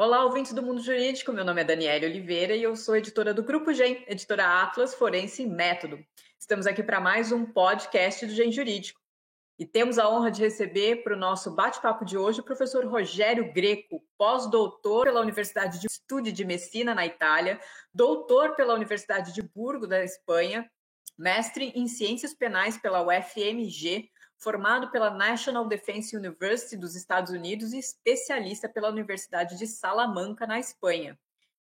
Olá, ouvintes do Mundo Jurídico. Meu nome é Daniela Oliveira e eu sou editora do Grupo GEM, editora Atlas Forense e Método. Estamos aqui para mais um podcast do GEM Jurídico. E temos a honra de receber para o nosso bate-papo de hoje o professor Rogério Greco, pós-doutor pela Universidade de Studi di Messina, na Itália, doutor pela Universidade de Burgo, da Espanha, mestre em Ciências Penais pela UFMG, formado pela National Defense University dos Estados Unidos e especialista pela Universidade de Salamanca, na Espanha.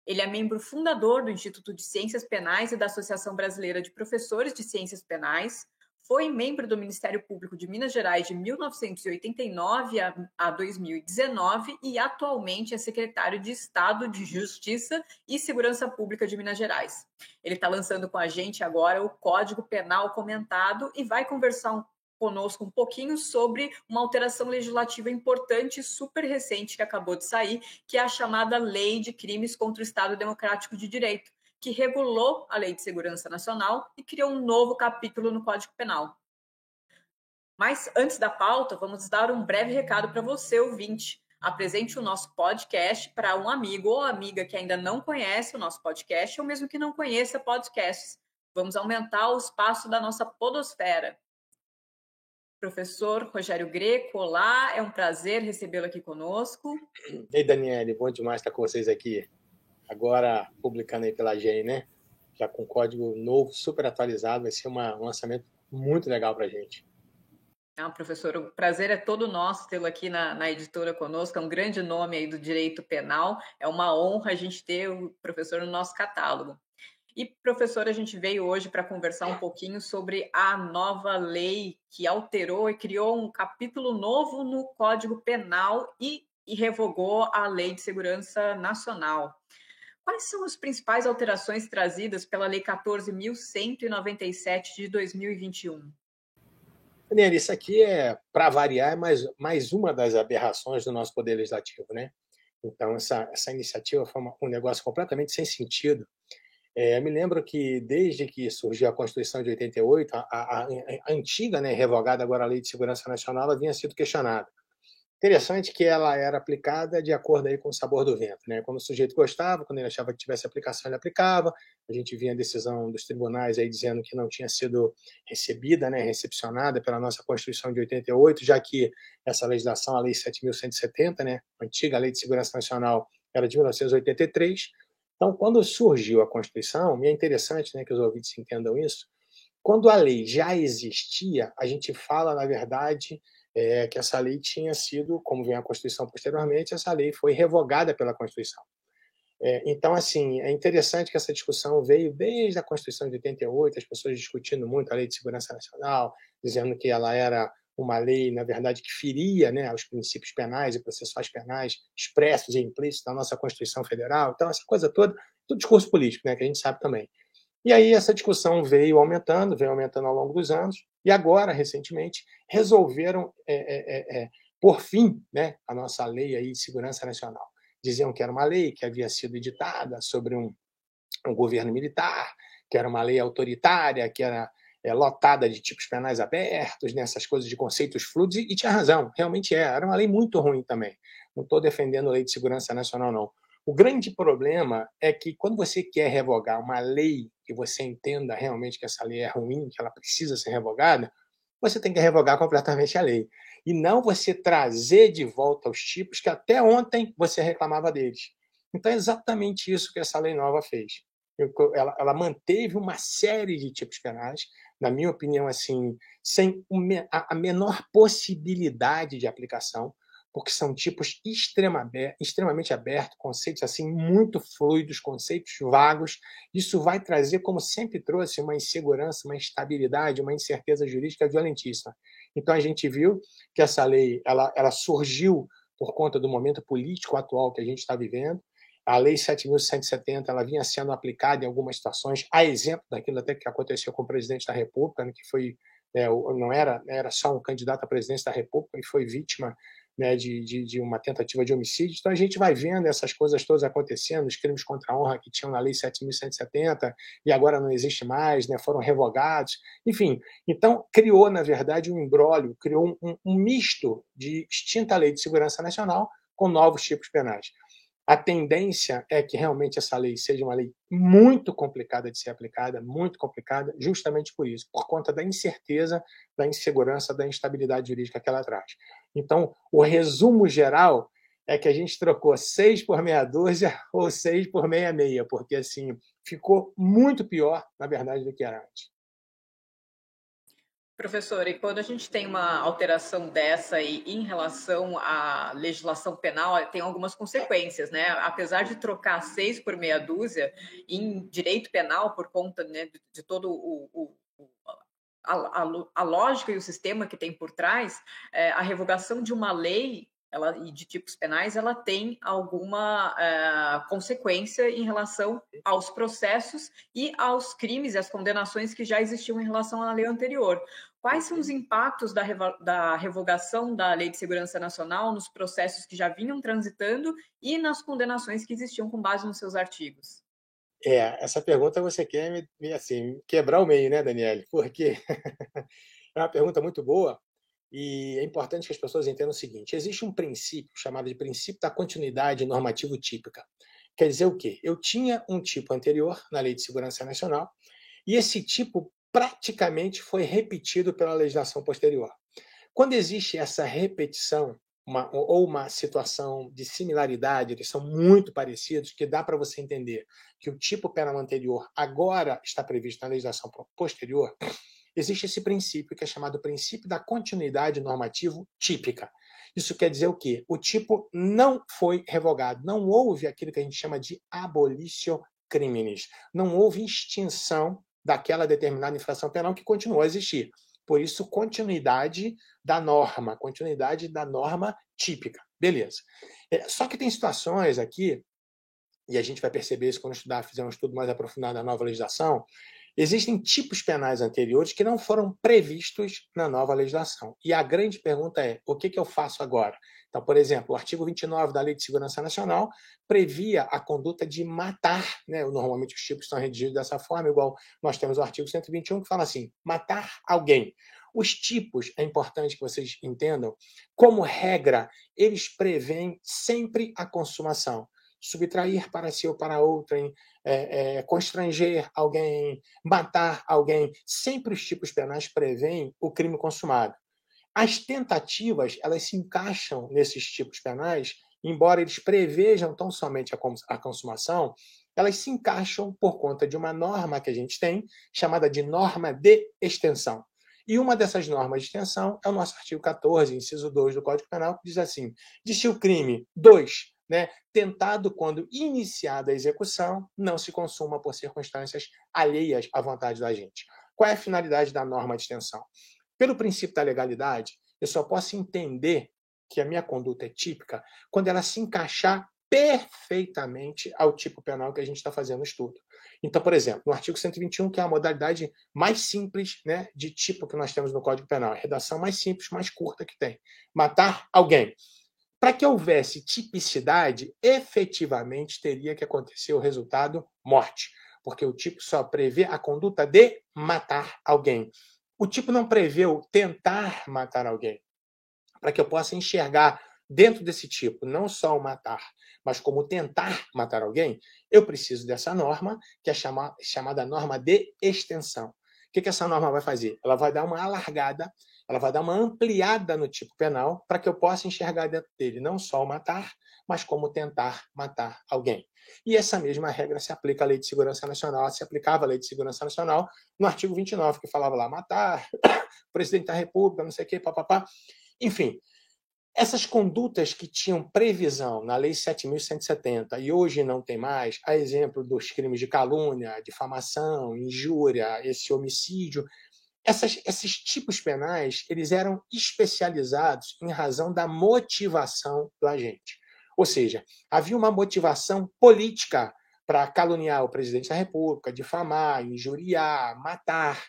Ele é membro fundador do Instituto de Ciências Penais e da Associação Brasileira de Professores de Ciências Penais, foi membro do Ministério Público de Minas Gerais de 1989 a 2019 e atualmente é secretário de Estado de Justiça e Segurança Pública de Minas Gerais. Ele está lançando com a gente agora o Código Penal Comentado e vai conversar conosco um pouquinho sobre uma alteração legislativa importante e super recente que acabou de sair, que é a chamada Lei de Crimes contra o Estado Democrático de Direito, que regulou a Lei de Segurança Nacional e criou um novo capítulo no Código Penal. Mas antes da pauta, vamos dar um breve recado para você, ouvinte. Apresente o nosso podcast para um amigo ou amiga que ainda não conhece o nosso podcast ou mesmo que não conheça podcasts. Vamos aumentar o espaço da nossa podosfera. Professor Rogério Greco, olá, é um prazer recebê-lo aqui conosco. Ei, Daniele, bom demais estar com vocês aqui. Agora, publicando aí pela GEM, né? Já com código novo, super atualizado, vai ser um lançamento muito legal para a gente. Professor, o prazer é todo nosso tê-lo aqui na editora conosco, é um grande nome aí do direito penal, é uma honra a gente ter o professor no nosso catálogo. E, professor, a gente veio hoje para conversar um pouquinho sobre a nova lei que alterou e criou um capítulo novo no Código Penal e revogou a Lei de Segurança Nacional. Quais são as principais alterações trazidas pela Lei 14.197 de 2021? Daniela, isso aqui é, para variar, mais uma das aberrações do nosso Poder Legislativo, né? Então, essa iniciativa foi um negócio completamente sem sentido. Me lembro que, desde que surgiu a Constituição de 88, a antiga, né, revogada agora a Lei de Segurança Nacional, ela vinha sido questionada. Interessante que ela era aplicada de acordo aí com o sabor do vento, né? Quando o sujeito gostava, quando ele achava que tivesse aplicação, ele aplicava. A gente vinha a decisão dos tribunais aí dizendo que não tinha sido recebida, né, recepcionada pela nossa Constituição de 88, já que essa legislação, a Lei 7.170, né, a antiga Lei de Segurança Nacional, era de 1983. Então, quando surgiu a Constituição, e é interessante, né, que os ouvintes entendam isso, quando a lei já existia, a gente fala, na verdade, que essa lei tinha sido, como vem a Constituição posteriormente, essa lei foi revogada pela Constituição. Então, assim, é interessante que essa discussão veio desde a Constituição de 88, as pessoas discutindo muito a Lei de Segurança Nacional, dizendo que ela era uma lei, na verdade, que feria, né, os princípios penais e processuais penais expressos e implícitos da nossa Constituição Federal. Então, essa coisa toda, tudo discurso político, né, que a gente sabe também. E aí essa discussão veio aumentando ao longo dos anos, e agora, recentemente, resolveram por fim, né, a nossa lei aí de segurança nacional. Diziam que era uma lei que havia sido editada sobre um governo militar, que era uma lei autoritária, que era lotada de tipos penais abertos, nessas coisas de conceitos fluidos, e tinha razão, realmente era uma lei muito ruim também. Não estou defendendo a lei de segurança nacional, não. O grande problema é que, quando você quer revogar uma lei que você entenda realmente que essa lei é ruim, que ela precisa ser revogada, você tem que revogar completamente a lei. E não você trazer de volta os tipos que até ontem você reclamava deles. Então, é exatamente isso que essa lei nova fez. Ela manteve uma série de tipos penais, na minha opinião, assim, sem a menor possibilidade de aplicação, porque são tipos extremamente abertos, conceitos assim muito fluidos, conceitos vagos. Isso vai trazer, como sempre trouxe, uma insegurança, uma instabilidade, uma incerteza jurídica violentíssima. Então, a gente viu que essa lei ela surgiu por conta do momento político atual que a gente está vivendo. A Lei 7.170 ela vinha sendo aplicada em algumas situações, a exemplo daquilo até que aconteceu com o presidente da República, né, que foi não era só um candidato à presidência da República, e foi vítima, né, de uma tentativa de homicídio. Então, a gente vai vendo essas coisas todas acontecendo, os crimes contra a honra que tinham na Lei 7.170 e agora não existe mais, né, foram revogados. Enfim, então criou, na verdade, um imbróglio, criou um misto de extinta Lei de Segurança Nacional com novos tipos penais. A tendência é que realmente essa lei seja uma lei muito complicada de ser aplicada, muito complicada, justamente por isso, por conta da incerteza, da insegurança, da instabilidade jurídica que ela traz. Então, o resumo geral é que a gente trocou 6 por meia dúzia ou 6 por meia meia, porque assim ficou muito pior, na verdade, do que era antes. Professor, e quando a gente tem uma alteração dessa e em relação à legislação penal, tem algumas consequências, né? Apesar de trocar 6 por meia dúzia, em direito penal, por conta, né, de todo a lógica e o sistema que tem por trás, a revogação de uma lei e de tipos penais, ela tem alguma consequência em relação aos processos e aos crimes e às condenações que já existiam em relação à lei anterior. Quais são os impactos da revogação da Lei de Segurança Nacional nos processos que já vinham transitando e nas condenações que existiam com base nos seus artigos? Essa pergunta você quer assim, quebrar o meio, né, Daniele? Porque é uma pergunta muito boa e é importante que as pessoas entendam o seguinte: existe um princípio chamado de princípio da continuidade normativo típica. Quer dizer o quê? Eu tinha um tipo anterior na Lei de Segurança Nacional e esse tipo praticamente foi repetido pela legislação posterior. Quando existe essa repetição, ou uma situação de similaridade, eles são muito parecidos, que dá para você entender que o tipo penal anterior agora está previsto na legislação posterior, existe esse princípio que é chamado princípio da continuidade normativo típica. Isso quer dizer o quê? O tipo não foi revogado, não houve aquilo que a gente chama de abolitio criminis, não houve extinção daquela determinada infração penal que continuou a existir. Por isso, continuidade da norma típica. Beleza. Só que tem situações aqui, e a gente vai perceber isso quando fizer um estudo mais aprofundado da nova legislação, existem tipos penais anteriores que não foram previstos na nova legislação. E a grande pergunta é, o que eu faço agora? Então, por exemplo, o artigo 29 da Lei de Segurança Nacional previa a conduta de matar, né? Normalmente os tipos são redigidos dessa forma, igual nós temos o artigo 121 que fala assim, matar alguém. Os tipos, é importante que vocês entendam, como regra, eles prevêem sempre a consumação. Subtrair para si ou para outrem, constranger alguém, matar alguém. Sempre os tipos penais prevêem o crime consumado. As tentativas, elas se encaixam nesses tipos penais, embora eles prevejam tão somente a consumação, elas se encaixam por conta de uma norma que a gente tem, chamada de norma de extensão. E uma dessas normas de extensão é o nosso artigo 14, inciso 2 do Código Penal, que diz assim, diz o crime 2, né, tentado quando iniciada a execução, não se consuma por circunstâncias alheias à vontade da gente. Qual é a finalidade da norma de extensão? Pelo princípio da legalidade, eu só posso entender que a minha conduta é típica quando ela se encaixar perfeitamente ao tipo penal que a gente está fazendo o estudo. Então, por exemplo, no artigo 121, que é a modalidade mais simples, né, de tipo que nós temos no Código Penal, a redação mais simples, mais curta que tem. Matar alguém. Para que houvesse tipicidade, efetivamente teria que acontecer o resultado morte, porque o tipo só prevê a conduta de matar alguém. O tipo não prevê o tentar matar alguém. Para que eu possa enxergar dentro desse tipo, não só o matar, mas como tentar matar alguém, eu preciso dessa norma, que é chamada norma de extensão. O que essa norma vai fazer? Ela vai dar uma alargada, ela vai dar uma ampliada no tipo penal para que eu possa enxergar dentro dele não só o matar, mas como tentar matar alguém. E essa mesma regra se aplica à Lei de Segurança Nacional, se aplicava à Lei de Segurança Nacional no artigo 29, que falava lá, matar, presidente da República, não sei o quê, papapá. Enfim, essas condutas que tinham previsão na Lei 7.170 e hoje não tem mais, a exemplo dos crimes de calúnia, difamação, injúria, esse homicídio, esses tipos penais eles eram especializados em razão da motivação do agente. Ou seja, havia uma motivação política para caluniar o presidente da República, difamar, injuriar, matar.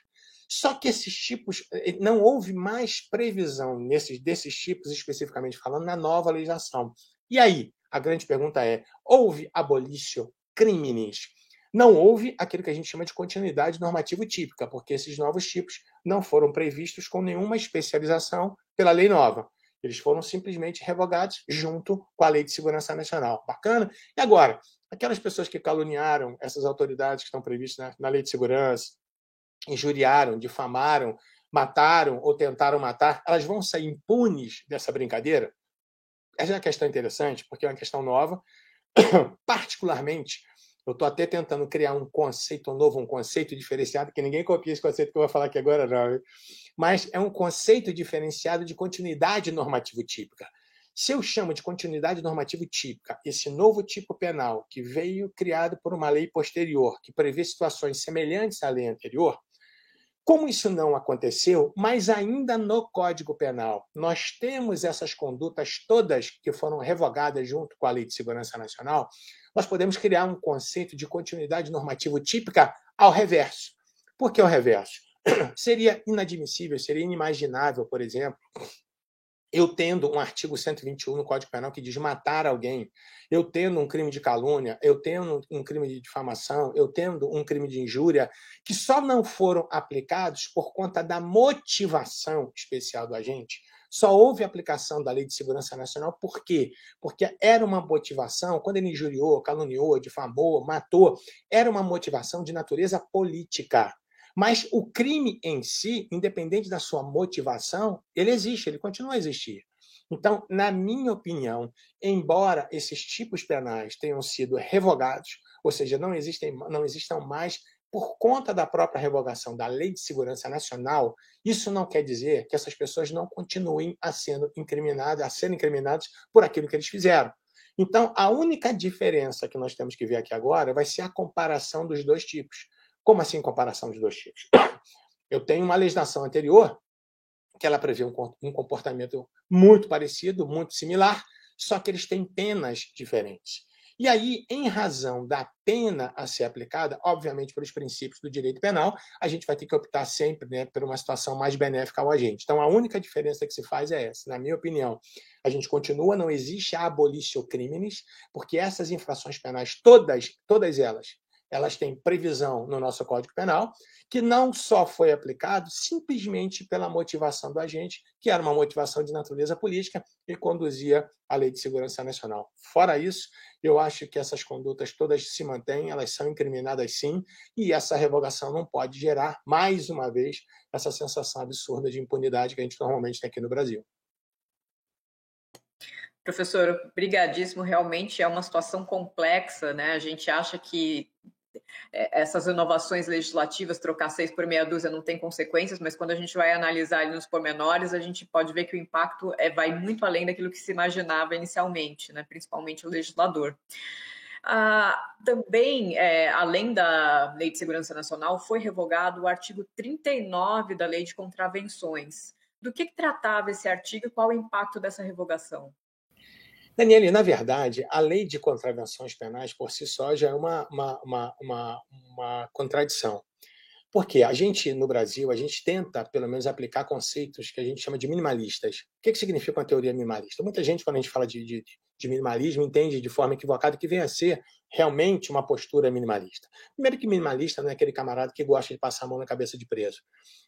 Só que esses tipos, não houve mais previsão desses tipos, especificamente falando, na nova legislação. E aí, a grande pergunta é, houve abolitio criminis? Não houve aquilo que a gente chama de continuidade normativa típica, porque esses novos tipos não foram previstos com nenhuma especialização pela lei nova. Eles foram simplesmente revogados junto com a Lei de Segurança Nacional. Bacana? E agora, aquelas pessoas que caluniaram essas autoridades que estão previstas na Lei de Segurança, injuriaram, difamaram, mataram ou tentaram matar, elas vão sair impunes dessa brincadeira? Essa é uma questão interessante, porque é uma questão nova. Particularmente, eu estou até tentando criar um conceito novo, um conceito diferenciado, que ninguém copia esse conceito que eu vou falar aqui agora, não. Mas é um conceito diferenciado de continuidade normativo típica. Se eu chamo de continuidade normativo típica esse novo tipo penal que veio criado por uma lei posterior, que prevê situações semelhantes à lei anterior, como isso não aconteceu, mas ainda no Código Penal nós temos essas condutas todas que foram revogadas junto com a Lei de Segurança Nacional, nós podemos criar um conceito de continuidade normativo típica ao reverso. Por que ao reverso? Seria inadmissível, seria inimaginável, por exemplo, eu tendo um artigo 121 no Código Penal que diz matar alguém, eu tendo um crime de calúnia, eu tendo um crime de difamação, eu tendo um crime de injúria, que só não foram aplicados por conta da motivação especial do agente. Só houve aplicação da Lei de Segurança Nacional, por quê? Porque era uma motivação, quando ele injuriou, caluniou, difamou, matou, era uma motivação de natureza política. Mas o crime em si, independente da sua motivação, ele existe, ele continua a existir. Então, na minha opinião, embora esses tipos penais tenham sido revogados, ou seja, não existam mais por conta da própria revogação da Lei de Segurança Nacional, isso não quer dizer que essas pessoas não continuem a serem incriminadas por aquilo que eles fizeram. Então, a única diferença que nós temos que ver aqui agora vai ser a comparação dos dois tipos. Como assim comparação dos dois tipos? Eu tenho uma legislação anterior que ela prevê um comportamento muito parecido, muito similar, só que eles têm penas diferentes. E aí, em razão da pena a ser aplicada, obviamente pelos princípios do direito penal, a gente vai ter que optar sempre, né, por uma situação mais benéfica ao agente. Então, a única diferença que se faz é essa. Na minha opinião, a gente continua, não existe a abolitio criminis, porque essas infrações penais, todas elas têm previsão no nosso Código Penal, que não só foi aplicado simplesmente pela motivação do agente, que era uma motivação de natureza política e conduzia à Lei de Segurança Nacional. Fora isso, eu acho que essas condutas todas se mantêm, elas são incriminadas sim, e essa revogação não pode gerar, mais uma vez, essa sensação absurda de impunidade que a gente normalmente tem aqui no Brasil. Professor, brigadíssimo. Realmente é uma situação complexa, né? A gente acha que essas inovações legislativas, trocar 6 por meia dúzia, não tem consequências, mas quando a gente vai analisar ali nos pormenores, a gente pode ver que o impacto vai muito além daquilo que se imaginava inicialmente, né? Principalmente o legislador. Também, além da Lei de Segurança Nacional, foi revogado o artigo 39 da Lei de Contravenções. Do que tratava esse artigo e qual o impacto dessa revogação? Daniele, na verdade, a lei de contravenções penais por si só já é uma contradição. Porque a gente, no Brasil, a gente tenta, pelo menos, aplicar conceitos que a gente chama de minimalistas. O que significa uma teoria minimalista? Muita gente, quando a gente fala de minimalismo, entende de forma equivocada que vem a ser realmente uma postura minimalista. Primeiro que minimalista não é aquele camarada que gosta de passar a mão na cabeça de preso.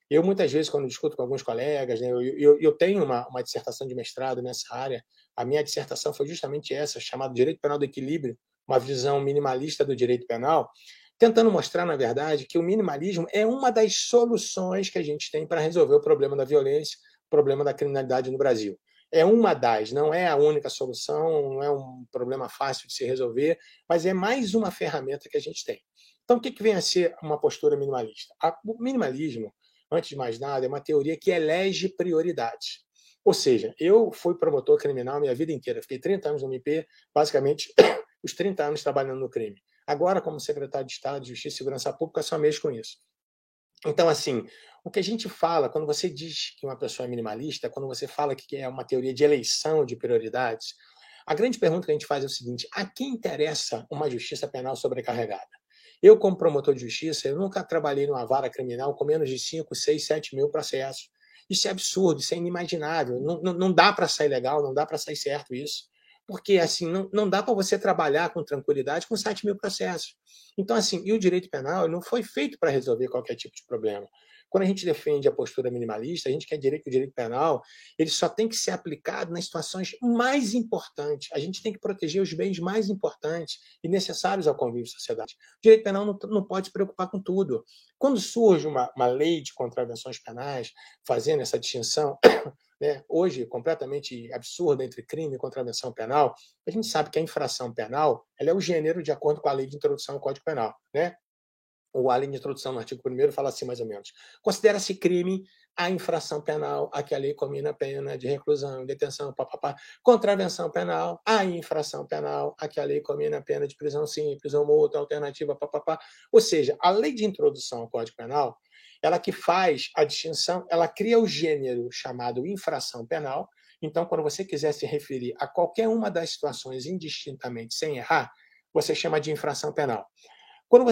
Eu, muitas vezes, quando discuto com alguns colegas, né, eu tenho uma dissertação de mestrado nessa área. A minha dissertação foi justamente essa, chamada Direito Penal do Equilíbrio, uma visão minimalista do direito penal, tentando mostrar, na verdade, que o minimalismo é uma das soluções que a gente tem para resolver o problema da violência, o problema da criminalidade no Brasil. É uma das, não é a única solução, não é um problema fácil de se resolver, mas é mais uma ferramenta que a gente tem. Então, o que vem a ser uma postura minimalista? O minimalismo, antes de mais nada, é uma teoria que elege prioridades. Ou seja, eu fui promotor criminal minha vida inteira, fiquei 30 anos no MP, basicamente os 30 anos trabalhando no crime. Agora, como secretário de Estado de Justiça e Segurança Pública, só mexo com isso. Então, assim, o que a gente fala, quando você diz que uma pessoa é minimalista, quando você fala que é uma teoria de eleição de prioridades, a grande pergunta que a gente faz é o seguinte: a quem interessa uma justiça penal sobrecarregada? Eu, como promotor de justiça, eu nunca trabalhei numa vara criminal com menos de 5, 6, 7 mil processos. Isso é absurdo, isso é inimaginável. Não dá para sair legal, não dá para sair certo isso. porque assim não dá para você trabalhar com tranquilidade com 7 mil processos. Então, assim, e o direito penal não foi feito para resolver qualquer tipo de problema. Quando a gente defende a postura minimalista, a gente quer dizer que o direito penal ele só tem que ser aplicado nas situações mais importantes. A gente tem que proteger os bens mais importantes e necessários ao convívio da sociedade. O direito penal não pode se preocupar com tudo. Quando surge uma lei de contravenções penais, fazendo essa distinção, né, hoje completamente absurda entre crime e contravenção penal, a gente sabe que a infração penal ela é o gênero de acordo com a lei de introdução ao Código Penal. Né? A lei de introdução no artigo 1º fala assim, mais ou menos. Considera-se crime a infração penal a que a lei comina a pena de reclusão, detenção, papapá. Contravenção penal, a infração penal a que a lei comina a pena de prisão simples ou multa alternativa, papapá. Ou seja, a lei de introdução ao Código Penal, ela que faz a distinção, ela cria o gênero chamado infração penal. Então, quando você quiser se referir a qualquer uma das situações indistintamente sem errar, você chama de infração penal. Quando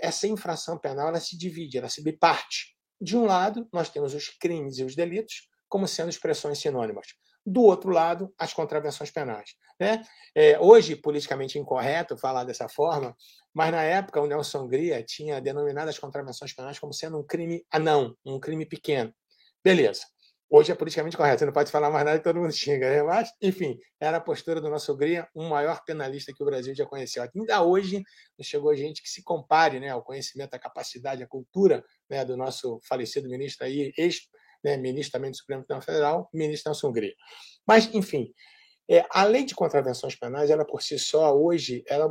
essa infração penal ela se divide, ela se biparte. De um lado, nós temos os crimes e os delitos como sendo expressões sinônimas. Do outro lado, as contravenções penais. Né? Hoje, politicamente incorreto falar dessa forma, mas na época o Nelson Gria tinha denominado as contravenções penais como sendo um crime anão, um crime pequeno. Beleza. Hoje é politicamente correto, você não pode falar mais nada que todo mundo xinga, né? Mas, enfim, era a postura do nosso Gria, um maior penalista que o Brasil já conheceu. Ainda hoje não chegou gente que se compare, né, ao conhecimento, à capacidade, à cultura, né, do nosso falecido ministro aí, ex-ministro também do Supremo Tribunal Federal, ministro Nelson Gria. Mas, enfim, a lei de contravenções penais, ela por si só, hoje, ela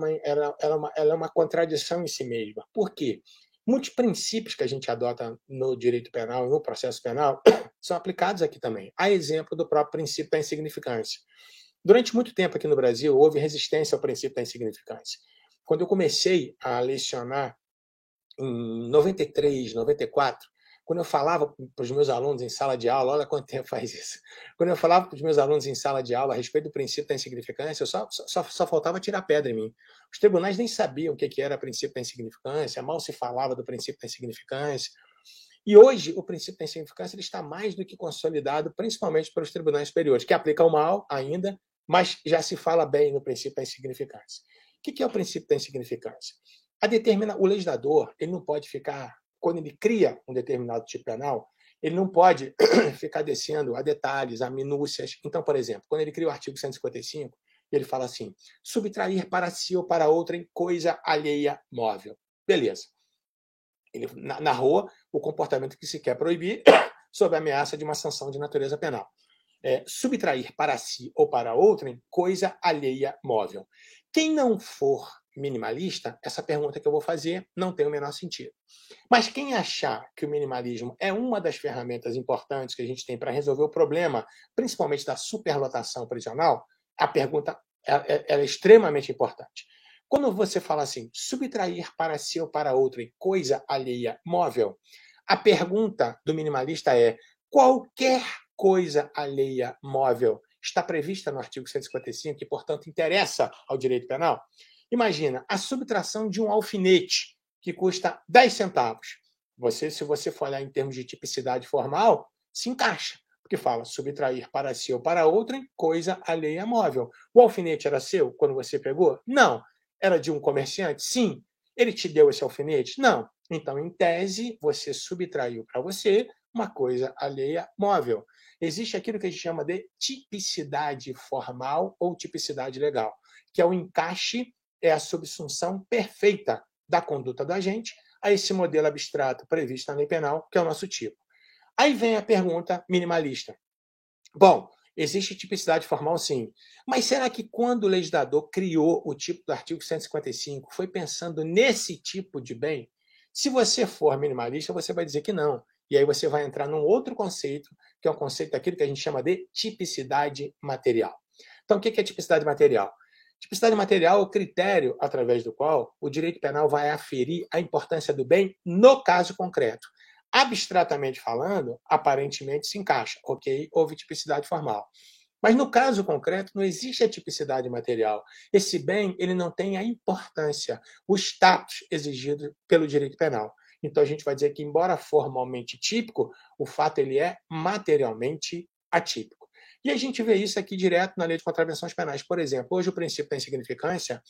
é uma contradição em si mesma. Por quê? Muitos princípios que a gente adota no direito penal, no processo penal, são aplicados aqui também. A exemplo do próprio princípio da insignificância. Durante muito tempo aqui no Brasil, houve resistência ao princípio da insignificância. Quando eu comecei a lecionar em 93, 94, quando eu falava para os meus alunos em sala de aula, olha quanto tempo faz isso. Quando eu falava para os meus alunos em sala de aula a respeito do princípio da insignificância, só faltava tirar pedra em mim. Os tribunais nem sabiam o que era o princípio da insignificância, mal se falava do princípio da insignificância. E hoje, o princípio da insignificância ele está mais do que consolidado, principalmente pelos tribunais superiores, que aplicam mal ainda, mas já se fala bem no princípio da insignificância. O que é o princípio da insignificância? O legislador ele não pode ficar, quando ele cria um determinado tipo penal, ele não pode ficar descendo a detalhes, a minúcias. Então, por exemplo, quando ele cria o artigo 155, ele fala assim, subtrair para si ou para outrem coisa alheia móvel. Beleza. Ele narrou o comportamento que se quer proibir sob a ameaça de uma sanção de natureza penal. Subtrair para si ou para outrem coisa alheia móvel. Quem não for minimalista, essa pergunta que eu vou fazer não tem o menor sentido. Mas quem achar que o minimalismo é uma das ferramentas importantes que a gente tem para resolver o problema, principalmente da superlotação prisional, a pergunta é extremamente importante. Quando você fala assim, subtrair para si ou para outrem coisa alheia móvel, a pergunta do minimalista é qualquer coisa alheia móvel está prevista no artigo 155 e, portanto, interessa ao direito penal? Imagina a subtração de um alfinete que custa 10 centavos. Se você for olhar em termos de tipicidade formal, se encaixa, porque fala subtrair para si ou para outrem coisa alheia móvel. O alfinete era seu quando você pegou? Não. Era de um comerciante? Sim. Ele te deu esse alfinete? Não. Então, em tese, você subtraiu para você uma coisa alheia móvel. Existe aquilo que a gente chama de tipicidade formal ou tipicidade legal, que é o encaixe, é a subsunção perfeita da conduta do agente a esse modelo abstrato previsto na lei penal, que é o nosso tipo. Aí vem a pergunta minimalista. Bom, existe tipicidade formal, sim. Mas será que quando o legislador criou o tipo do artigo 155, foi pensando nesse tipo de bem? Se você for minimalista, você vai dizer que não. E aí você vai entrar num outro conceito, que é o conceito daquilo que a gente chama de tipicidade material. Então, o que é tipicidade material? Tipicidade material é o critério através do qual o direito penal vai aferir a importância do bem no caso concreto. Abstratamente falando, aparentemente se encaixa. Ok, houve tipicidade formal. Mas no caso concreto, não existe a tipicidade material. Esse bem ele não tem a importância, o status exigido pelo direito penal. Então a gente vai dizer que, embora formalmente típico, o fato ele é materialmente atípico. E a gente vê isso aqui direto na lei de contravenções penais. Por exemplo, hoje o princípio da insignificância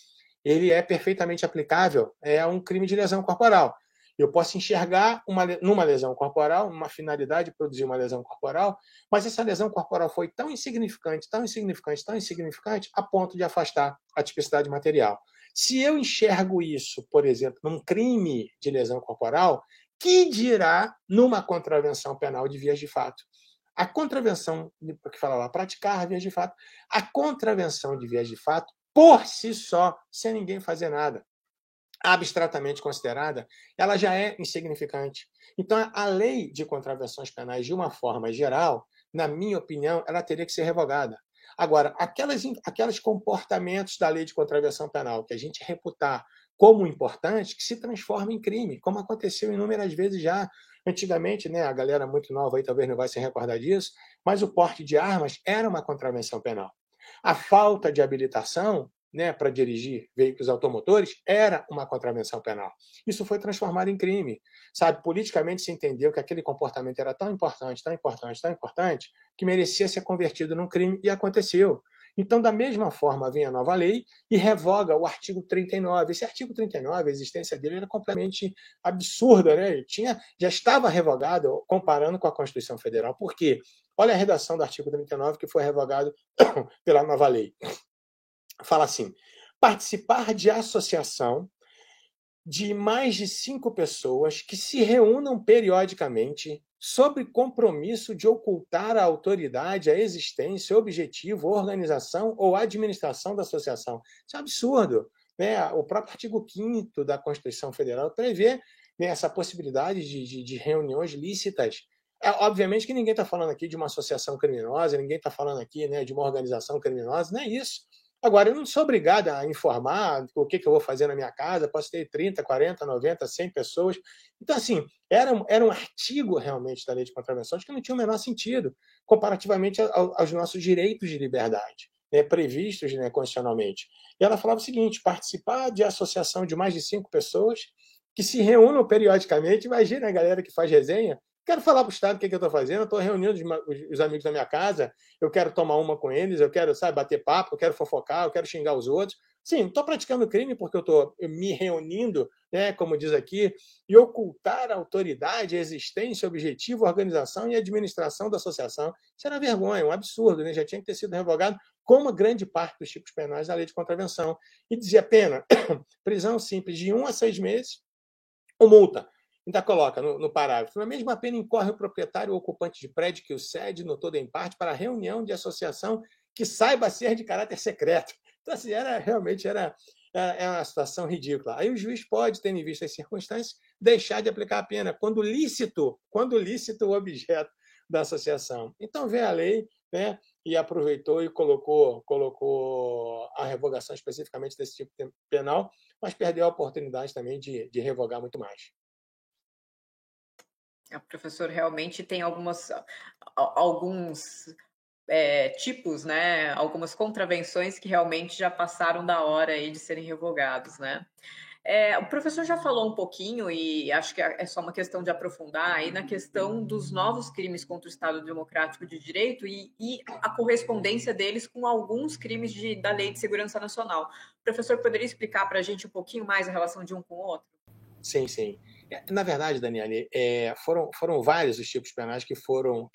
ele é perfeitamente aplicável a um crime de lesão corporal. Eu posso enxergar numa lesão corporal, uma finalidade de produzir uma lesão corporal, mas essa lesão corporal foi tão insignificante, tão insignificante, tão insignificante, a ponto de afastar a tipicidade material. Se eu enxergo isso, por exemplo, num crime de lesão corporal, que dirá numa contravenção penal de vias de fato? A contravenção, que fala lá, praticar vias de fato, a contravenção de vias de fato, por si só, sem ninguém fazer nada, abstratamente considerada, ela já é insignificante. Então, a lei de contravenções penais, de uma forma geral, na minha opinião, ela teria que ser revogada. Agora, aqueles comportamentos da lei de contravenção penal que a gente reputar como importantes, que se transformam em crime, como aconteceu inúmeras vezes já. Antigamente, né, a galera muito nova aí talvez não vai se recordar disso, mas o porte de armas era uma contravenção penal. A falta de habilitação, né, para dirigir veículos automotores era uma contravenção penal. Isso foi transformado em crime. Sabe, politicamente se entendeu que aquele comportamento era tão importante, tão importante, tão importante, que merecia ser convertido num crime e aconteceu. Então, da mesma forma, vem a nova lei e revoga o artigo 39. Esse artigo 39, a existência dele era completamente absurda, né? Ele já estava revogado comparando com a Constituição Federal. Por quê? Olha a redação do artigo 39 que foi revogado pela nova lei. Fala assim: participar de associação de mais de 5 pessoas que se reúnam periodicamente sob compromisso de ocultar à autoridade a existência, objetivo, organização ou administração da associação. Isso é um absurdo. Né? O próprio artigo 5º da Constituição Federal prevê, né, essa possibilidade de reuniões lícitas. Obviamente que ninguém está falando aqui de uma associação criminosa, ninguém está falando aqui, né, de uma organização criminosa, não é isso. Agora, eu não sou obrigado a informar o que eu vou fazer na minha casa, posso ter 30, 40, 90, 100 pessoas. Então, assim, era um artigo realmente da lei de contravenções que não tinha o menor sentido, comparativamente aos nossos direitos de liberdade, né, previstos, né, constitucionalmente. E ela falava o seguinte: participar de associação de mais de 5 pessoas que se reúnam periodicamente. Imagina a galera que faz resenha. Quero falar para o Estado o que eu estou fazendo, eu estou reunindo os amigos da minha casa, eu quero tomar uma com eles, eu quero, sabe, bater papo, eu quero fofocar, eu quero xingar os outros. Sim, estou praticando crime porque eu estou me reunindo, né, como diz aqui, e ocultar a autoridade, a existência, objetivo, organização e administração da associação. Isso era vergonha, um absurdo, né? Já tinha que ter sido revogado, como grande parte dos tipos penais da lei de contravenção. E dizia pena, prisão simples de 1 a 6 meses ou multa. Ainda coloca no parágrafo: na mesma pena incorre o proprietário ou ocupante de prédio que o cede, no todo ou em parte, para reunião de associação que saiba ser de caráter secreto. Então, assim, realmente era uma situação ridícula. Aí o juiz pode, tendo em vista as circunstâncias, deixar de aplicar a pena quando lícito o objeto da associação. Então, veio a lei, né, e aproveitou e colocou a revogação especificamente desse tipo penal, mas perdeu a oportunidade também de revogar muito mais. O professor realmente tem alguns tipos, né? Algumas contravenções que realmente já passaram da hora aí de serem revogados, né? O professor já falou um pouquinho, e acho que é só uma questão de aprofundar aí na questão dos novos crimes contra o Estado Democrático de Direito e a correspondência deles com alguns crimes da Lei de Segurança Nacional. O professor poderia explicar para a gente um pouquinho mais a relação de um com o outro? Sim, sim. Na verdade, Daniele, foram vários os tipos penais que foram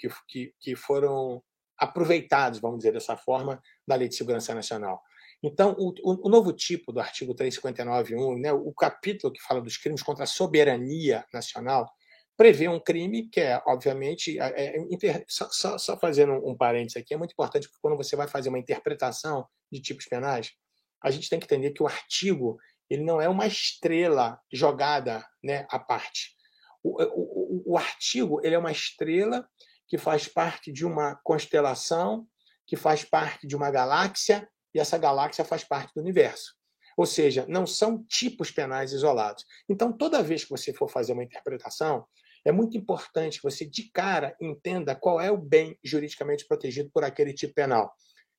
aproveitados, vamos dizer dessa forma, da Lei de Segurança Nacional. Então, o novo tipo do artigo 359.1, né, o capítulo que fala dos crimes contra a soberania nacional, prevê um crime que obviamente, só fazendo um parênteses aqui, é muito importante porque quando você vai fazer uma interpretação de tipos penais, a gente tem que entender que o artigo ele não é uma estrela jogada, né, à parte. O artigo ele é uma estrela que faz parte de uma constelação, que faz parte de uma galáxia, e essa galáxia faz parte do universo. Ou seja, não são tipos penais isolados. Então, toda vez que você for fazer uma interpretação, é muito importante que você, de cara, entenda qual é o bem juridicamente protegido por aquele tipo penal.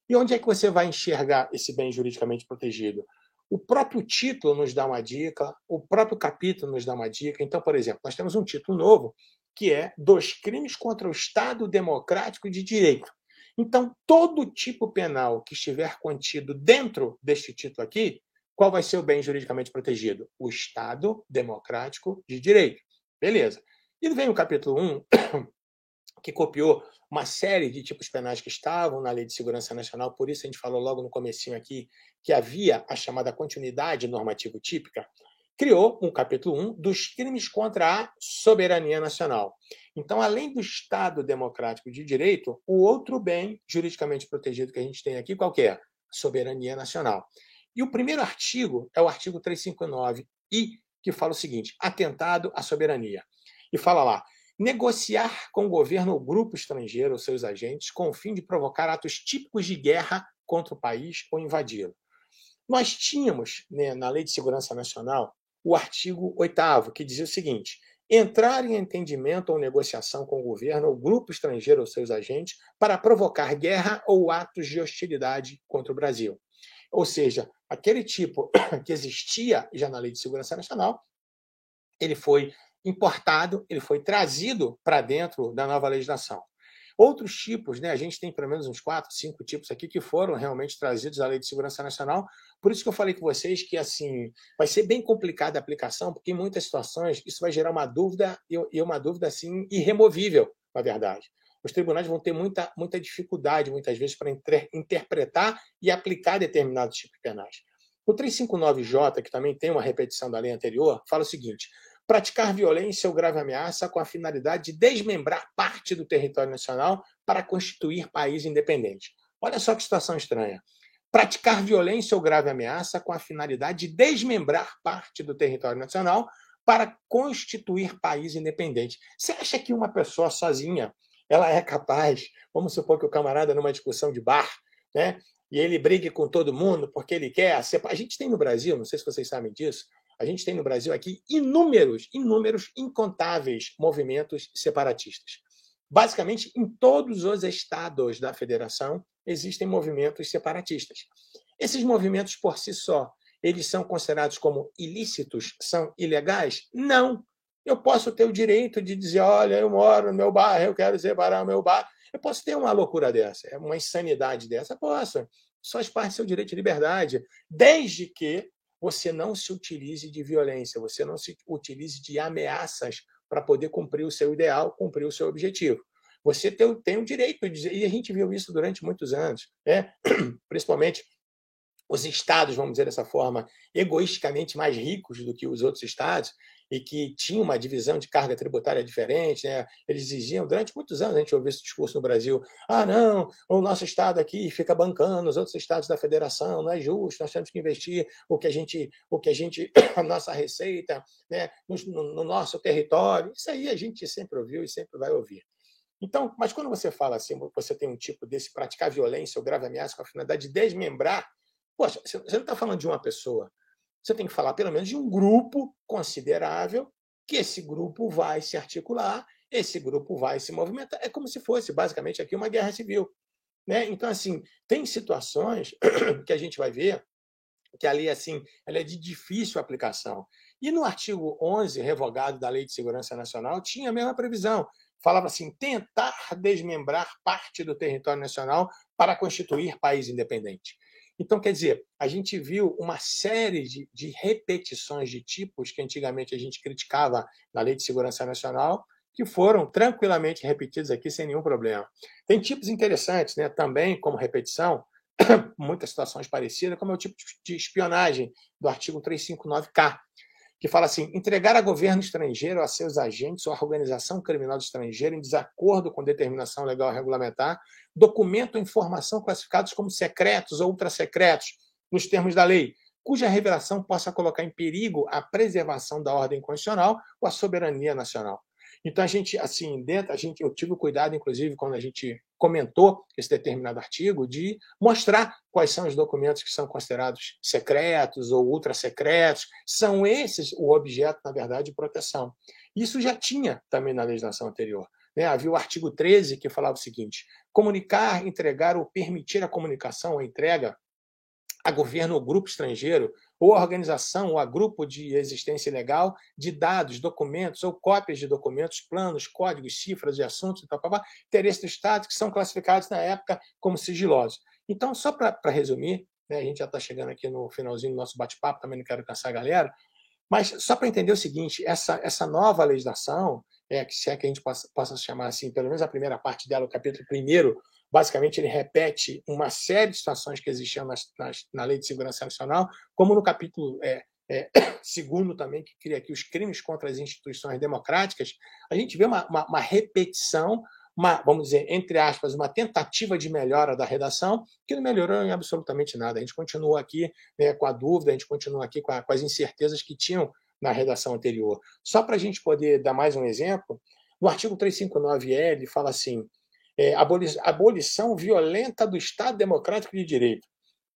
E onde é que você vai enxergar esse bem juridicamente protegido? O próprio título nos dá uma dica, o próprio capítulo nos dá uma dica. Então, por exemplo, nós temos um título novo, que é dos crimes contra o Estado Democrático de Direito. Então, todo tipo penal que estiver contido dentro deste título aqui, qual vai ser o bem juridicamente protegido? O Estado Democrático de Direito. Beleza. E vem o capítulo 1, que copiou uma série de tipos penais que estavam na Lei de Segurança Nacional, por isso a gente falou logo no comecinho aqui que havia a chamada continuidade normativo-típica, criou um capítulo 1 dos crimes contra a soberania nacional. Então, além do Estado Democrático de Direito, o outro bem juridicamente protegido que a gente tem aqui, qual que é? Soberania nacional. E o primeiro artigo é o artigo 359, que fala o seguinte: atentado à soberania. E fala lá: negociar com o governo ou grupo estrangeiro ou seus agentes com o fim de provocar atos típicos de guerra contra o país ou invadi-lo. Nós tínhamos, né, na Lei de Segurança Nacional, o artigo 8º, que dizia o seguinte: entrar em entendimento ou negociação com o governo ou grupo estrangeiro ou seus agentes para provocar guerra ou atos de hostilidade contra o Brasil. Ou seja, aquele tipo que existia já na Lei de Segurança Nacional, ele foi importado, ele foi trazido para dentro da nova legislação. Outros tipos, né, a gente tem pelo menos uns 4, 5 tipos aqui que foram realmente trazidos à Lei de Segurança Nacional. Por isso que eu falei com vocês que assim vai ser bem complicada a aplicação, porque em muitas situações isso vai gerar uma dúvida, e uma dúvida assim irremovível, na verdade. Os tribunais vão ter muita dificuldade, muitas vezes, para interpretar e aplicar determinados tipos penais. O 359J, que também tem uma repetição da lei anterior, fala o seguinte: praticar violência ou grave ameaça com a finalidade de desmembrar parte do território nacional para constituir país independente. Olha só que situação estranha. Praticar violência ou grave ameaça com a finalidade de desmembrar parte do território nacional para constituir país independente. Você acha que uma pessoa sozinha ela é capaz, vamos supor que o camarada numa discussão de bar, né, e ele brigue com todo mundo porque ele quer... A gente tem no Brasil, não sei se vocês sabem disso, a gente tem no Brasil aqui inúmeros, incontáveis movimentos separatistas. Basicamente, em todos os estados da federação existem movimentos separatistas. Esses movimentos, por si só, eles são considerados como ilícitos? São ilegais? Não. Eu posso ter o direito de dizer: olha, eu moro no meu bairro, eu quero separar o meu bairro. Eu posso ter uma loucura dessa, uma insanidade dessa? Posso. Isso faz parte do seu direito de liberdade, desde que você não se utilize de violência, você não se utilize de ameaças para poder cumprir o seu ideal, cumprir o seu objetivo. Você tem o direito de dizer, e a gente viu isso durante muitos anos, né? Principalmente os estados, vamos dizer dessa forma, egoisticamente mais ricos do que os outros estados, e que tinham uma divisão de carga tributária diferente, né? Eles exigiam, durante muitos anos, a gente ouviu esse discurso no Brasil: ah, não, o nosso estado aqui fica bancando os outros estados da federação, não é justo, nós temos que investir o que a gente a nossa receita, né, no nosso território. Isso aí a gente sempre ouviu e sempre vai ouvir. Então, mas quando você fala assim, você tem um tipo desse, praticar violência ou grave ameaça com a finalidade de desmembrar, poxa, você não está falando de uma pessoa. Você tem que falar pelo menos de um grupo considerável, que esse grupo vai se articular, esse grupo vai se movimentar. É como se fosse, basicamente, aqui uma guerra civil, né? Então, assim, tem situações que a gente vai ver que a lei, assim, ela é de difícil aplicação. E no artigo 11, revogado da Lei de Segurança Nacional, tinha a mesma previsão. Falava assim: tentar desmembrar parte do território nacional para constituir país independente. Então, quer dizer, a gente viu uma série de repetições de tipos que antigamente a gente criticava na Lei de Segurança Nacional, que foram tranquilamente repetidos aqui sem nenhum problema. Tem tipos interessantes, né, também como repetição, muitas situações parecidas, como é o tipo de espionagem do artigo 359K, que fala assim: entregar a governo estrangeiro, a seus agentes ou a organização criminosa estrangeira, em desacordo com determinação legal regulamentar, documento ou informação classificados como secretos ou ultrasecretos, nos termos da lei, cuja revelação possa colocar em perigo a preservação da ordem constitucional ou a soberania nacional. Então, a gente, assim, eu tive o cuidado, inclusive, quando a gente comentou esse determinado artigo, de mostrar quais são os documentos que são considerados secretos ou ultrasecretos. São esses o objeto, na verdade, de proteção. Isso já tinha também na legislação anterior, né? Havia o artigo 13, que falava o seguinte: comunicar, entregar ou permitir a comunicação ou entrega a governo ou grupo estrangeiro ou a organização, ou a grupo de existência ilegal de dados, documentos ou cópias de documentos, planos, códigos, cifras de assuntos, interesse do Estado, que são classificados na época como sigilosos. Então, só para resumir, né, a gente já está chegando aqui no finalzinho do nosso bate-papo, também não quero cansar a galera, mas só para entender o seguinte, essa nova legislação, que se é que a gente possa chamar assim, pelo menos a primeira parte dela, o capítulo 1º, basicamente ele repete uma série de situações que existiam na Lei de Segurança Nacional, como no capítulo 2º também, que cria aqui os crimes contra as instituições democráticas, a gente vê uma repetição, vamos dizer, entre aspas, uma tentativa de melhora da redação, que não melhorou em absolutamente nada. A gente continua aqui, né, com a dúvida, a gente continua aqui com as incertezas que tinham na redação anterior. Só para a gente poder dar mais um exemplo, no artigo 359-L fala assim, abolição violenta do Estado Democrático de Direito.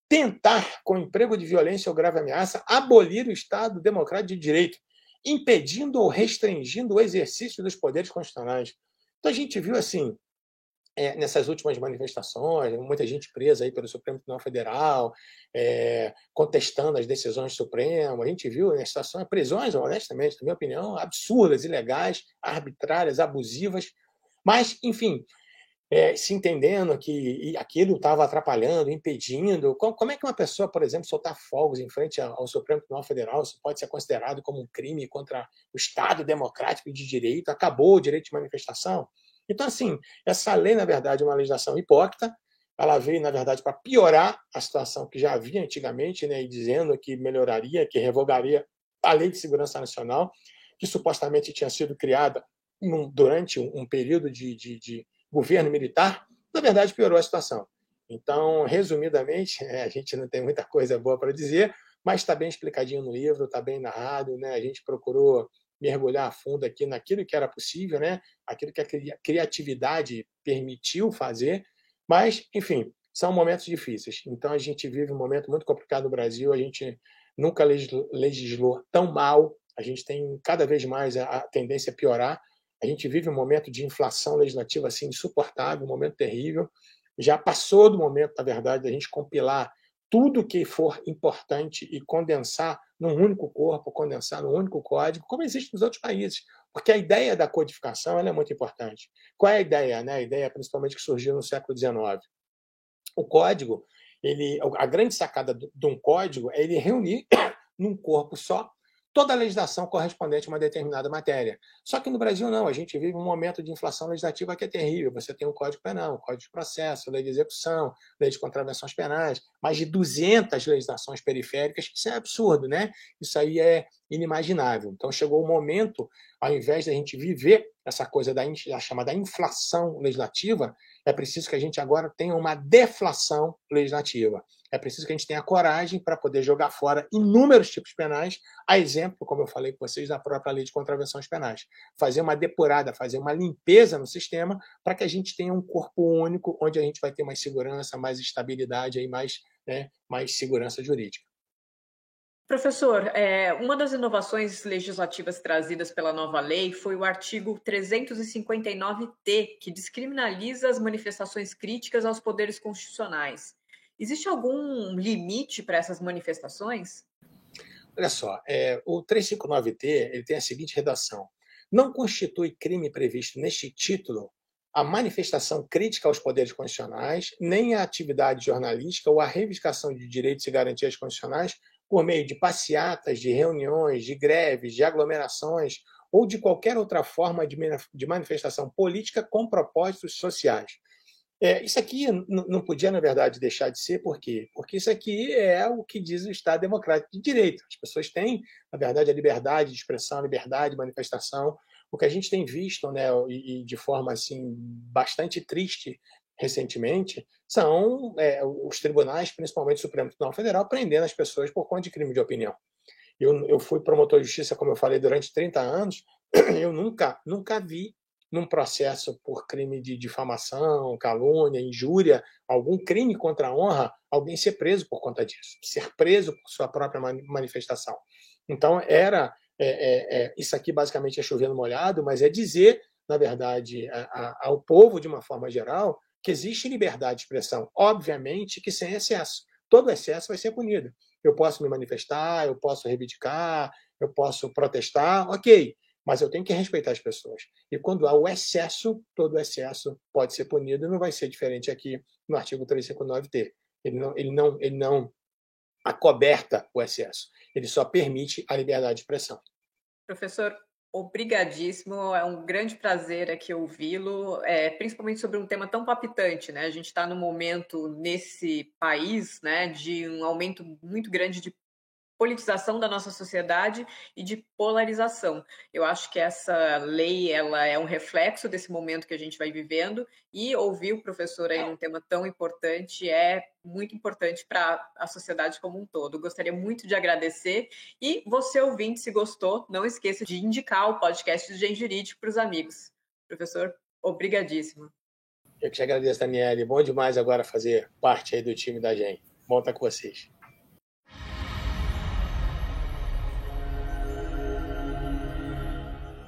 Tentar, com emprego de violência ou grave ameaça, abolir o Estado Democrático de Direito, impedindo ou restringindo o exercício dos poderes constitucionais. Então, a gente viu, assim, nessas últimas manifestações, muita gente presa aí pelo Supremo Tribunal Federal, contestando as decisões do Supremo. A gente viu na situação prisões, honestamente, na minha opinião, absurdas, ilegais, arbitrárias, abusivas. Mas, enfim, se entendendo que aquilo estava atrapalhando, impedindo. Como é que uma pessoa, por exemplo, soltar fogos em frente ao Supremo Tribunal Federal, isso pode ser considerado como um crime contra o Estado Democrático de Direito? Acabou o direito de manifestação? Então, assim, essa lei, na verdade, é uma legislação hipócrita. Ela veio, na verdade, para piorar a situação que já havia antigamente, né, e dizendo que melhoraria, que revogaria a Lei de Segurança Nacional, que supostamente tinha sido criada durante um período de governo militar, na verdade, piorou a situação. Então, resumidamente, a gente não tem muita coisa boa para dizer, mas está bem explicadinho no livro, está bem narrado, né? A gente procurou mergulhar a fundo aqui naquilo que era possível, né? Aquilo que a criatividade permitiu fazer, mas, enfim, são momentos difíceis. Então, a gente vive um momento muito complicado no Brasil, a gente nunca legislou tão mal, a gente tem cada vez mais a tendência a piorar. A gente vive um momento de inflação legislativa assim, insuportável, um momento terrível. Já passou do momento, na verdade, da gente compilar tudo que for importante e condensar num único corpo, condensar num único código, como existe nos outros países. Porque a ideia da codificação ela é muito importante. Qual é a ideia? Né? A ideia, principalmente, que surgiu no século XIX. O código, a grande sacada de um código é ele reunir num corpo só toda a legislação correspondente a uma determinada matéria. Só que no Brasil não, a gente vive um momento de inflação legislativa que é terrível. Você tem o Código Penal, o Código de Processo, Lei de Execução, Lei de Contravenções Penais, mais de 200 legislações periféricas, isso é absurdo, né? Isso aí é inimaginável. Então chegou o momento, ao invés de a gente viver essa coisa da chamada inflação legislativa, é preciso que a gente agora tenha uma deflação legislativa. É preciso que a gente tenha coragem para poder jogar fora inúmeros tipos penais, a exemplo, como eu falei com vocês, da própria Lei de Contravenções Penais. Fazer uma depurada, fazer uma limpeza no sistema para que a gente tenha um corpo único, onde a gente vai ter mais segurança, mais estabilidade, e mais segurança jurídica. Professor, uma das inovações legislativas trazidas pela nova lei foi o artigo 359-T, que descriminaliza as manifestações críticas aos poderes constitucionais. Existe algum limite para essas manifestações? Olha só, o 359-T ele tem a seguinte redação. Não constitui crime previsto neste título a manifestação crítica aos poderes constitucionais, nem a atividade jornalística ou a reivindicação de direitos e garantias constitucionais por meio de passeatas, de reuniões, de greves, de aglomerações ou de qualquer outra forma de manifestação política com propósitos sociais. Isso aqui não podia, na verdade, deixar de ser, por quê? Porque isso aqui é o que diz o Estado Democrático de Direito. As pessoas têm, na verdade, a liberdade de expressão, a liberdade de manifestação. O que a gente tem visto, né, e de forma assim, bastante triste recentemente, são os tribunais, principalmente o Supremo Tribunal Federal, prendendo as pessoas por conta de crime de opinião. Eu fui promotor de justiça, como eu falei, durante 30 anos, eu nunca vi num processo por crime de difamação, calúnia, injúria, algum crime contra a honra, alguém ser preso por conta disso, ser preso por sua própria manifestação. Então, isso aqui basicamente é chover no molhado, mas é dizer, na verdade, ao povo, de uma forma geral, que existe liberdade de expressão. Obviamente que sem excesso. Todo excesso vai ser punido. eu posso me manifestar, eu posso reivindicar, eu posso protestar, ok, mas eu tenho que respeitar as pessoas. E quando há o excesso, todo excesso pode ser punido, e não vai ser diferente aqui no artigo 359-T. Ele não acoberta o excesso, ele só permite a liberdade de expressão. Professor, obrigadíssimo. É um grande prazer aqui ouvi-lo, principalmente sobre um tema tão palpitante, né? A gente está num momento nesse país, né, de um aumento muito grande de politização da nossa sociedade e de polarização. Eu acho que essa lei ela é um reflexo desse momento que a gente vai vivendo, e ouvir o professor aí num tema tão importante é muito importante para a sociedade como um todo. Gostaria muito de agradecer, e você, ouvinte, se gostou, não esqueça de indicar o podcast do Gen Jurídico para os amigos. Professor, obrigadíssimo. Eu que te agradeço, Daniele. Bom demais agora fazer parte aí do time da Gen. Bom estar com vocês.